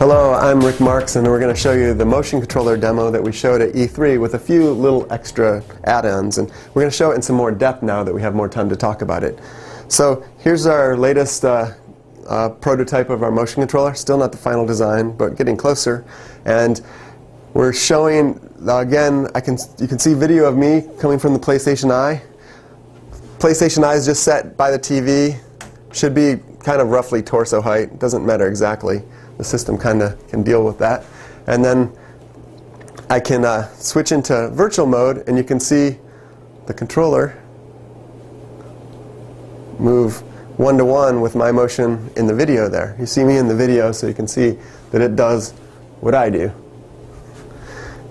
Hello, I'm Rick Marks, and we're going to show you the motion controller demo that we showed at E3 with a few little extra add-ons, and we're going to show it in some more depth now that we have more time to talk about it. So here's our latest prototype of our motion controller. Still not the final design, but getting closer. And we're showing, again, you can see video of me coming from the PlayStation Eye. PlayStation Eye is just set by the TV. Should be kind of roughly torso height. Doesn't matter exactly. The system kind of can deal with that. And then I can switch into virtual mode, and you can see the controller move one-to-one with my motion in the video there. You see me in the video, so you can see that it does what I do.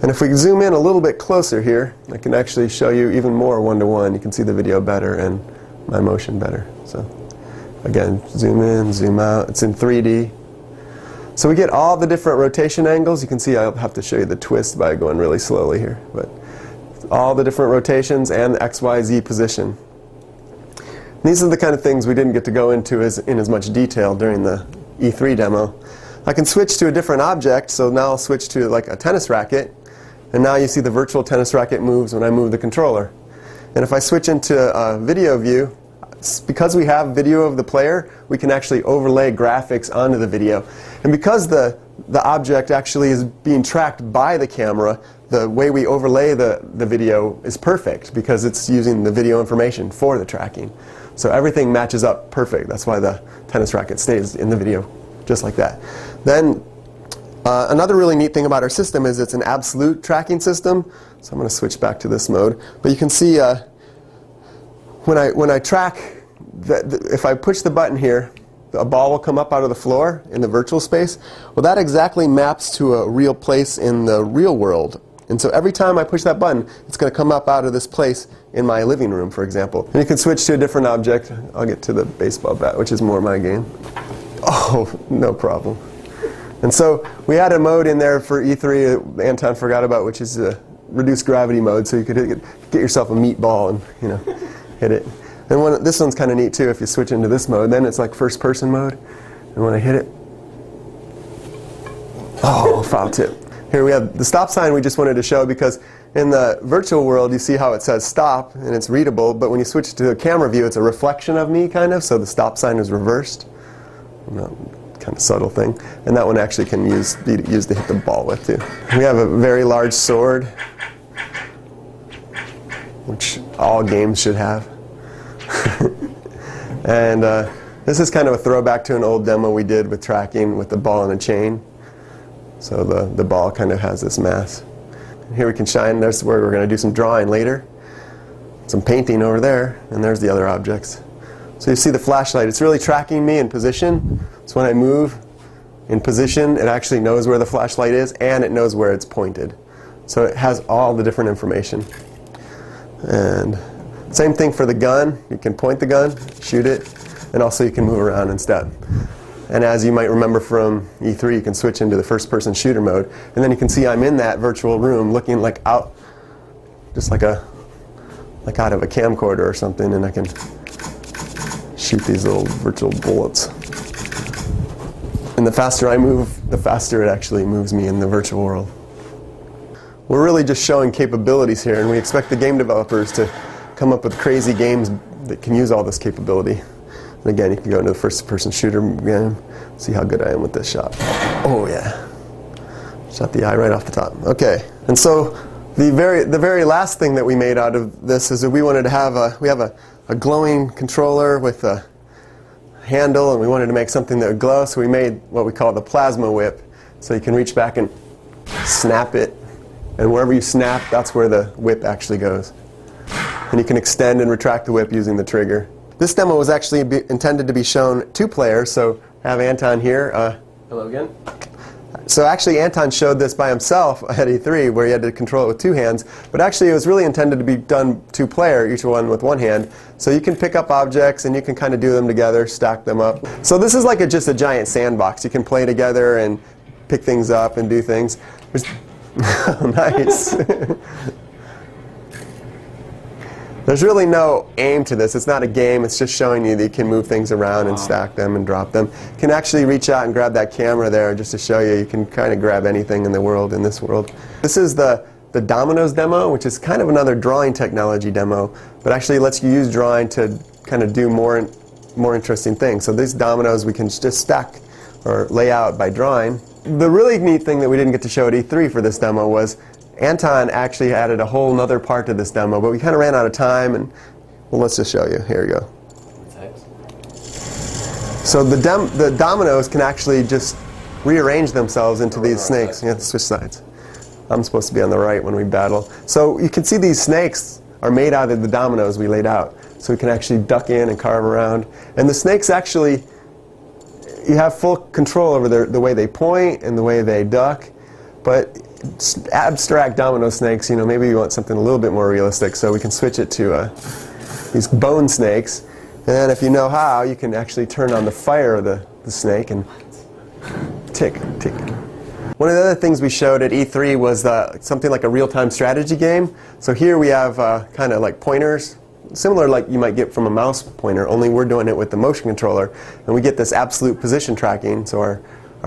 And if we zoom in a little bit closer here, I can actually show you even more one-to-one. You can see the video better and my motion better. So again, zoom in, zoom out. It's in 3D. So we get all the different rotation angles. You can see I'll have to show you the twist by going really slowly here. But all the different rotations and the X, Y, Z position. And these are the kind of things we didn't get to go into in as much detail during the E3 demo. I can switch to a different object, so now I'll switch to like a tennis racket. And now you see the virtual tennis racket moves when I move the controller. And if I switch into a video view, because we have video of the player, we can actually overlay graphics onto the video. And because the object actually is being tracked by the camera, the way we overlay the video is perfect because it's using the video information for the tracking. So everything matches up perfect. That's why the tennis racket stays in the video just like that. Then another really neat thing about our system is it's an absolute tracking system. So I'm going to switch back to this mode. But you can see when I track, if I push the button here, a ball will come up out of the floor in the virtual space. Well, that exactly maps to a real place in the real world. And so every time I push that button, it's going to come up out of this place in my living room, for example. And you can switch to a different object. I'll get to the baseball bat, which is more my game. Oh, no problem. And so we had a mode in there for E3 that Anton forgot about, which is a reduced gravity mode, so you could get yourself a meatball and hit it. And this one's kind of neat too. If you switch into this mode, then it's like first-person mode. And when I hit it, oh, foul tip. Here we have the stop sign we just wanted to show because in the virtual world you see how it says stop and it's readable, but when you switch to a camera view, it's a reflection of me kind of, so the stop sign is reversed. Kind of subtle thing. And that one actually can be used to hit the ball with too. We have a very large sword, which all games should have. And this is kind of a throwback to an old demo we did with tracking with the ball and a chain. So the ball kind of has this mass. And here we can shine. There's where we're going to do some drawing later. Some painting over there. And there's the other objects. So you see the flashlight. It's really tracking me in position. So when I move in position, it actually knows where the flashlight is and it knows where it's pointed. So it has all the different information. And same thing for the gun. You can point the gun, shoot it, and also you can move around and step. And as you might remember from E3, you can switch into the first-person shooter mode. And then you can see I'm in that virtual room looking like out, just like out of a camcorder or something, and I can shoot these little virtual bullets. And the faster I move, the faster it actually moves me in the virtual world. We're really just showing capabilities here, and we expect the game developers to come up with crazy games that can use all this capability. And again, you can go into the first-person shooter game, see how good I am with this shot. Oh yeah, shot the eye right off the top. Okay, and so the very last thing that we made out of this is that we wanted to have a glowing controller with a handle, and we wanted to make something that would glow, so we made what we call the plasma whip. So you can reach back and snap it, and wherever you snap, that's where the whip actually goes. And you can extend and retract the whip using the trigger. This demo was actually intended to be shown 2 players, so I have Anton here. Hello again. So actually Anton showed this by himself at E3 where he had to control it with 2 hands, but actually it was really intended to be done 2-player, each one with 1 hand. So you can pick up objects and you can kind of do them together, stack them up. So this is like just a giant sandbox. You can play together and pick things up and do things. Oh, nice. There's really no aim to this. It's not a game. It's just showing you that you can move things around and stack them and drop them. You can actually reach out and grab that camera there just to show you can kind of grab anything in the world, in this world. This is the dominoes demo, which is kind of another drawing technology demo, but actually lets you use drawing to kind of do more interesting things. So these dominoes we can just stack or lay out by drawing. The really neat thing that we didn't get to show at E3 for this demo was Anton actually added a whole nother part to this demo, but we kind of ran out of time, and well, let's just show you. Here you go. So the dominoes can actually just rearrange themselves into these snakes. You have to switch sides. I'm supposed to be on the right when we battle. So you can see these snakes are made out of the dominoes we laid out. So we can actually duck in and carve around. And the snakes actually, you have full control over the way they point and the way they duck. But abstract domino snakes, you know, maybe you want something a little bit more realistic, so we can switch it to these bone snakes. And then if you know how, you can actually turn on the fire of the snake and tick, tick. One of the other things we showed at E3 was something like a real-time strategy game. So here we have kind of like pointers, similar like you might get from a mouse pointer, only we're doing it with the motion controller. And we get this absolute position tracking, so our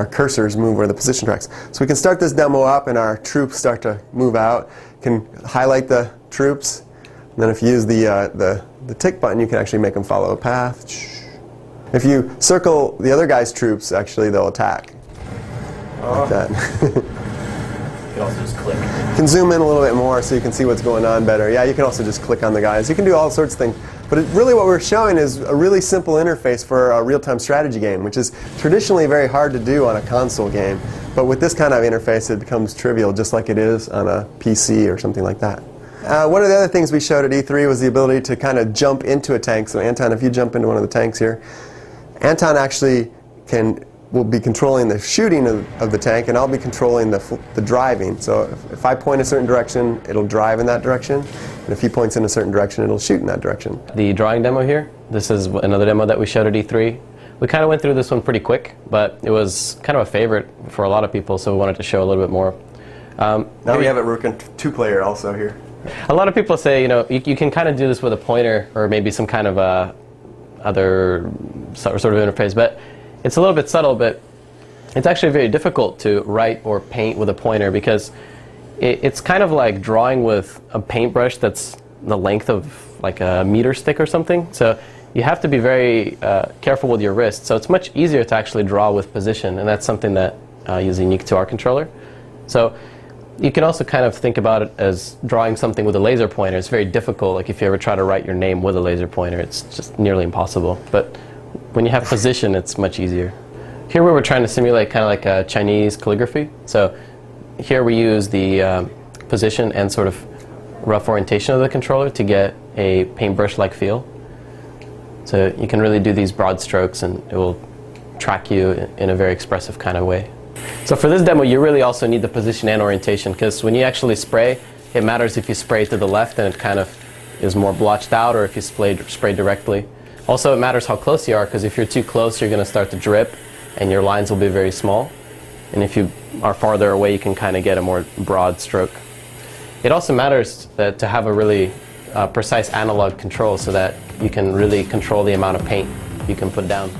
cursors move where the position tracks. So we can start this demo up and our troops start to move out. You can highlight the troops, and then if you use the tick button, you can actually make them follow a path. If you circle the other guy's troops, actually they'll attack. Like that. You can also just click. You can zoom in a little bit more so you can see what's going on better. Yeah, you can also just click on the guys. You can do all sorts of things. But really what we're showing is a really simple interface for a real-time strategy game, which is traditionally very hard to do on a console game. But with this kind of interface, it becomes trivial, just like it is on a PC or something like that. One of the other things we showed at E3 was the ability to kind of jump into a tank. So Anton, if you jump into one of the tanks here, Anton actually will be controlling the shooting of the tank, and I'll be controlling the driving. So if I point a certain direction, it'll drive in that direction, and if he points in a certain direction, it'll shoot in that direction. The drawing demo here, this is another demo that we showed at E3. We kind of went through this one pretty quick, but it was kind of a favorite for a lot of people, so we wanted to show a little bit more. Now we have it working two-player also here. A lot of people say, you know, you can kind of do this with a pointer or maybe some kind of other sort of interface, but it's a little bit subtle, but it's actually very difficult to write or paint with a pointer because it's kind of like drawing with a paintbrush that's the length of like a meter stick or something. So you have to be very careful with your wrist. So it's much easier to actually draw with position, and that's something that is unique to our controller. So you can also kind of think about it as drawing something with a laser pointer. It's very difficult. Like if you ever try to write your name with a laser pointer, it's just nearly impossible. But when you have position, it's much easier. Here we were trying to simulate kind of like a Chinese calligraphy. So here we use the position and sort of rough orientation of the controller to get a paintbrush-like feel. So you can really do these broad strokes and it will track you in a very expressive kind of way. So for this demo, you really also need the position and orientation, because when you actually spray, it matters if you spray to the left and it kind of is more blotched out, or if you spray directly. Also, it matters how close you are, because if you're too close, you're going to start to drip and your lines will be very small. And if you are farther away, you can kind of get a more broad stroke. It also matters to have a really precise analog control so that you can really control the amount of paint you can put down.